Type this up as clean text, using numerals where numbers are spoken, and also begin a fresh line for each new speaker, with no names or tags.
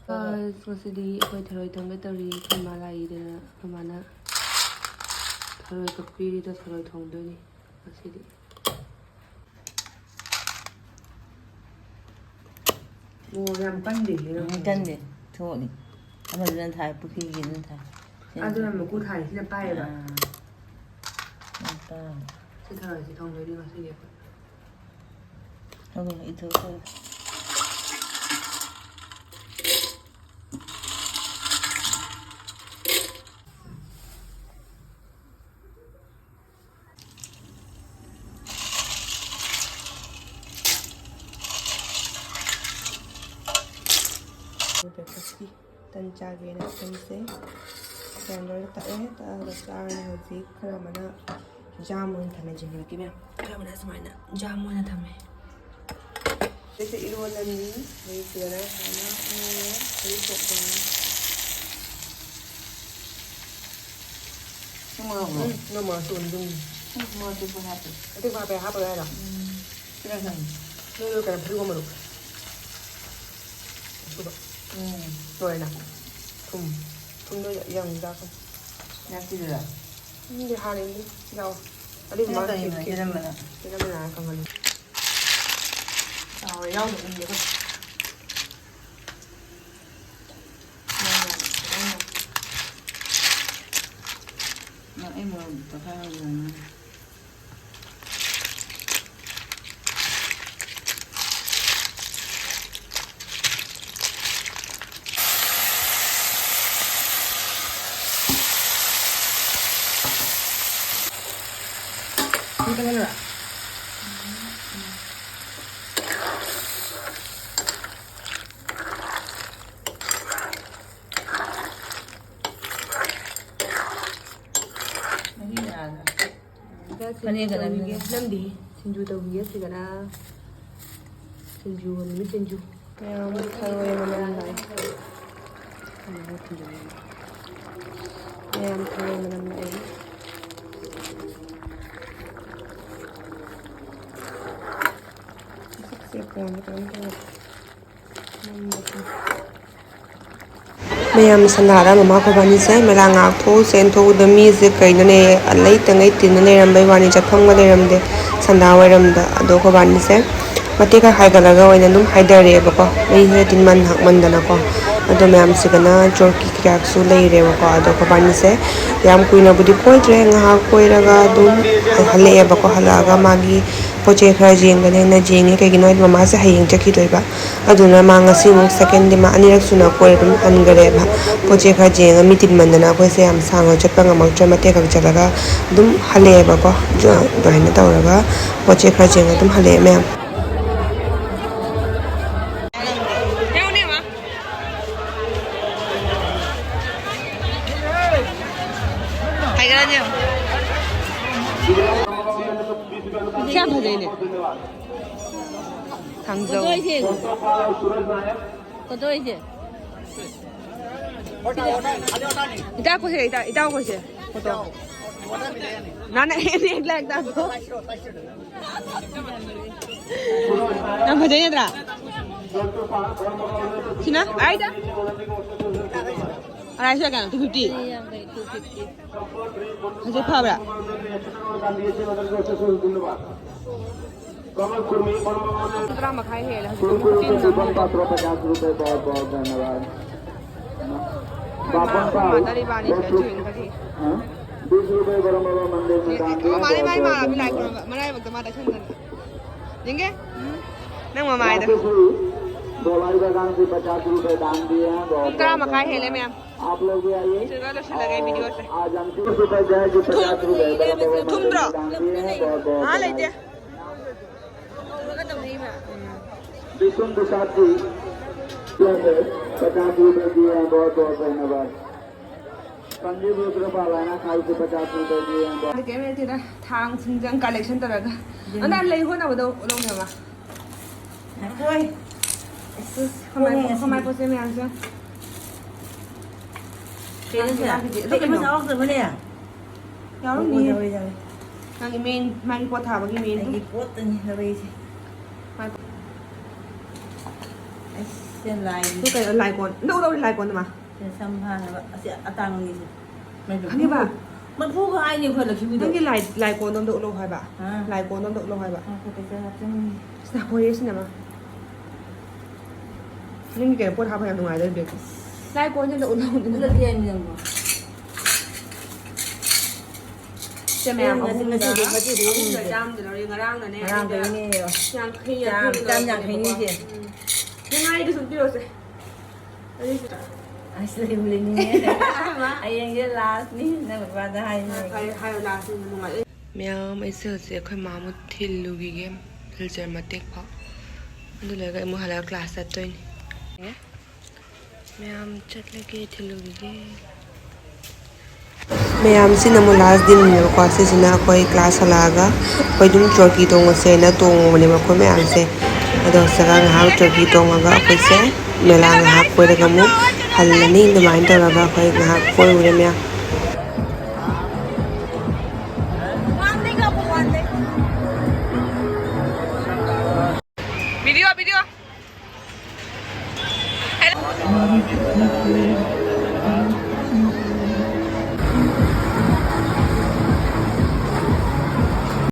ꯉꯁꯤꯗꯤ ꯑꯩꯈꯣꯏ ꯊꯔꯣꯏ ꯊꯣꯡꯕ ꯇꯧꯔꯤ ꯑꯩꯈꯣꯏ ꯃꯥ ꯂꯥꯛꯏꯗꯅ ꯑꯩꯈꯣꯏ ꯃꯥꯅ ꯊꯔꯣꯏ ꯀꯛꯄꯤꯔꯤꯗ ꯊꯔꯣꯏ ꯊꯣꯡꯗꯣꯏꯅꯤ ꯉꯁꯤꯗꯤ ꯃꯣꯔꯣꯛ ꯌꯥꯝ ꯀꯟꯗꯦ
ꯀꯟꯗꯦ ꯊꯣꯛꯅꯤ ꯑꯃꯗꯨꯅ ꯊꯥꯏ ꯄꯨꯈ꯭ꯔꯤꯒꯤꯗꯨꯅ ꯊꯥꯏ
ꯑꯗꯨꯅ ꯃꯀꯨ ꯊꯥꯏ ꯁꯤꯅ ꯄꯥꯏꯌꯦꯕ ꯁꯤ
ꯇꯥ
ꯊꯔꯣꯏꯁꯤ ꯊꯣꯡꯗꯣꯏꯅꯤ ꯉꯁꯤꯗꯤ ꯑꯩꯈꯣꯏ
ꯍꯣꯏ ꯏꯊꯣꯛ
ꯕ꯭ꯔꯦꯛꯐꯥꯁꯀꯤ ꯇꯟ ꯆꯥꯒꯦꯅ ꯁꯦꯝꯁꯦ ꯒ꯭ꯔꯥꯏꯟꯗꯔꯗ ꯇꯛꯑꯦ ꯇꯛꯑꯒ ꯆꯥꯔꯅꯤ ꯍꯧꯖꯤꯛ ꯈꯔ ꯑꯃꯅ ꯖꯥꯝ ꯑꯣꯏꯅ ꯊꯝꯃꯦ ꯖꯤꯡꯒꯔꯀꯤ ꯃꯌꯥꯝ ꯈꯔ ꯑꯃꯅ ꯁꯨꯃꯥꯏꯅ ꯖꯥꯝ ꯑꯣꯏꯅ ꯊꯝꯃꯦ ꯁꯤꯁꯦ ꯏꯔꯣꯜꯂꯅꯤ ꯍꯧꯖꯤꯛꯁꯤꯗꯅ ꯍꯥꯟꯅ ꯍꯧꯖꯤꯛ ꯊꯣꯛꯄꯅꯤ ꯅꯣꯡꯃꯁꯨ ꯑꯗꯨꯝ ꯑꯇꯩ ꯍꯥꯞꯄꯦ ꯍꯥꯞꯄ ꯌꯥꯏꯔꯣ ꯅꯣꯏ ꯀꯩꯅꯣ ꯐꯗꯤꯒꯣꯝ ꯃꯔꯨ ꯂꯣꯏꯔꯦꯅ ꯊꯨꯝꯗꯣ ꯌꯥꯝꯖꯥꯀꯣ
ꯌꯥꯛꯇꯤꯗꯨꯔꯥ
ꯗꯤ ꯍꯥꯟꯅꯗꯤ ꯌꯥꯎ ꯑꯗꯨꯒꯤ ꯃꯥ
ꯀꯩꯅꯝꯕꯅ
ꯈꯪꯒꯅꯤ ꯌꯥꯎꯗꯕꯅꯤ ꯑꯩꯈꯣꯏ
ꯑꯩ ꯃꯣꯔꯣꯛ ꯄꯣꯈꯥꯏꯔꯒꯅ
ꯀꯩꯅꯣꯔꯥ ꯅꯪꯗꯤ ꯁꯤꯡꯖꯨ ꯇꯧꯕꯤꯒꯦ ꯁꯤꯗꯅ ꯁꯤꯡꯖꯨ ꯅꯨꯃꯤꯠ ꯁꯤꯡꯖꯨ ꯃꯌꯥꯝ ꯊꯔꯣꯏ ꯃꯅꯝ ꯂꯥꯛꯑꯦ ꯃꯌꯥꯝ ꯊꯔꯣꯏ ꯃꯅꯝ ꯂꯥꯛꯑꯦ ꯃꯌꯥꯝ ꯁꯟꯅꯥꯔ ꯃꯃꯥ ꯈꯣꯏꯕꯥꯅꯤꯁꯦ ꯃꯦꯂꯥ ꯉꯥꯛꯊꯣꯛꯎ ꯆꯦꯟꯊꯣꯛꯎꯗ ꯃꯤꯁꯦ ꯀꯩꯅꯣꯅꯦ ꯂꯩꯇꯉꯩ ꯇꯤꯟꯅ ꯂꯩꯔꯝꯕꯩ ꯋꯥꯅꯤ ꯆꯠꯐꯝꯒ ꯂꯩꯔꯝꯗꯦ ꯁꯟꯗꯥ ꯋꯥꯏꯔꯝꯗ ꯑꯗꯣ ꯈꯣꯏꯕꯥꯅꯤꯁꯦ ꯃꯇꯦꯛ ꯈꯔ ꯍꯥꯏꯒꯠꯂꯒ ꯑꯣꯏꯅ ꯑꯗꯨꯝ ꯍꯥꯏꯊꯔꯛꯑꯦꯕꯀꯣ ꯃꯤꯁꯦ ꯇꯤꯟꯃꯟ ꯍꯥꯛꯃꯟꯗꯅꯀꯣ ꯑꯗꯣ ꯃꯌꯥꯝꯁꯤꯒꯅ ꯆꯣꯔꯀꯤ ꯀꯌꯥꯁꯨ ꯂꯩꯔꯦꯕꯀꯣ ꯑꯗꯣ ꯈꯣꯏꯕꯥꯅꯤꯁꯦ ꯌꯥꯝ ꯀꯨꯏꯅꯕꯨꯗꯤ ꯀꯣꯏꯗ꯭ꯔꯦ ꯉꯥꯏꯍꯥꯛ ꯀꯣꯏꯔꯒ ꯑꯗꯨꯝ ꯍꯜꯂꯛꯑꯦꯕꯀꯣ ꯍꯜꯂꯛꯑꯒ ꯃꯥꯒꯤ ꯄꯣꯠ ꯆꯩ ꯈꯔ ꯌꯦꯡꯒꯅꯦꯅ ꯌꯦꯡꯉꯦ ꯀꯩꯒꯤꯅꯣ ꯍꯥꯏꯗꯤ ꯃꯃꯥꯁꯦ ꯍꯌꯦꯡ ꯆꯠꯈꯤꯗꯣꯏꯕ ꯑꯗꯨꯅ ꯃꯥ ꯉꯁꯤꯃꯨꯛ ꯁꯦꯀꯦꯟꯗꯤ ꯃꯥ ꯑꯅꯤꯔꯛ ꯁꯨꯅ ꯀꯣꯏꯔ ꯑꯗꯨꯝ ꯍꯟꯈꯔꯦꯕ ꯄꯣꯠ ꯆꯩ ꯈꯔ ꯌꯦꯡꯉ ꯃꯤ ꯇꯤꯟꯃꯟꯗꯅ ꯑꯩꯈꯣꯏꯁꯦ ꯌꯥꯝ ꯁꯥꯡꯅ ꯆꯠꯄ ꯉꯝꯃꯛꯇ꯭ꯔꯦ ꯃꯇꯦꯛ ꯈꯛ ꯆꯠꯂꯒ ꯑꯗꯨꯝ ꯍꯜꯂꯛꯑꯦꯕꯀꯣ ꯑꯗꯨꯃꯥꯏꯅ ꯇꯧꯔꯒ ꯄꯣꯠ ꯆꯩ ꯈꯔ ꯌꯦꯡꯉ ꯑꯗꯨꯝ ꯍꯜꯂꯛꯑꯦ ꯃꯌꯥꯝ क्या भजाइने थांजौ
कतोइसे
इटा कोसे इटा कोसे फोटो नाना एक लाख दा को ना भजाइनेद्रा सिना आइदा अराइसे का 250 हजे फाबरा ड्राम खाई है हजे तो मुक्ति नम मातारी बानी से जुइन करी
20 रुपए बरमवा मंदिर में दान दिया
मारे मारे मारा भी लाइक मनाई वक्त माता चंदन देंगे नंग ममाई दा
दवाई बागान से 50 रुपए दान दिए हैं बहुत
ड्राम खाई है ले मैम
आप लोग भी आइए
चलो तो चला गया वीडियो से
आज हम 30 रुपए जाए जो 50 रुपए बरमवा
तुम
मंदिर
ड्रा
में दान दिए हैं बहुत बहुत
हां ले दे
विष्णु प्रसाद जी 50 रुपए दिए हैं बहुत बहुत धन्यवाद संजीव रुद्रपालाना खाई से 50 रुपए दिए हैं
के में तेरा थांग सिंजंग कलेक्शन तरगा अंदा ले हो ना बदो लोग है मा
कोई
हमारे पोसे में answer
cái mà sao rồi này à
यार
नहीं
नहीं nangi main mangi pot ha bagi main tu
cái cốt này là gì เส้นลาย
ลูกไก่ลายก่อนลูกเราลายก่อนมา
เส้นซ้ำผ้าแล้วเสียอัตราตรงนี้สิไม่ถูก
อันนี้ป่ะ
มันผู้ชายนี่เพื่อนเราคิดไม่
นั่
ถู
น
ก
ที่ลายก่อนต้องโดนลงไปป่ะ
อ่า
ลายก่อนต้องโดนลงไปป่ะ
เขาไปเจอจัง
สนาโพยสินะมานี่มีแกปวดท้าพยายามทำงานเลยเด็กลายก่อนจะโดนลง
เลือดเทียนยังบ่
จะแม่เอาหุ้มเดี๋ยวจำเดี๋ยวเราเรียนกระด้างนะเนี่ย
ร่างตัวนี้เหรอ
ยังขยัน
จำอย่างนี้สิ
ยังไงก็สุดที่เราสิอันนี้สุด
ไอ้สลิมลิงนี่ไอ้ยังจะลาสนี่นั่นแบบว่าได้ไง
ใครเวลาสิมันหน่อยแมวไม่เสือเสียค่อยมามุดทิลลูกิเกมทิลเจอมาเต็กเพาะมันดูเลยก็มือหาแล้วกลาสตัวนี้แมวจัดเลยกี่ทิลลูกิเกMayam sinamo last din ni ko ase sina ko class halaga ko dum turkey tong se na tong mane ma ko mayam se ado saga ha turkey tong aga ko se mela ha ko daga mu halani ni mind to raga ko ha ko ure me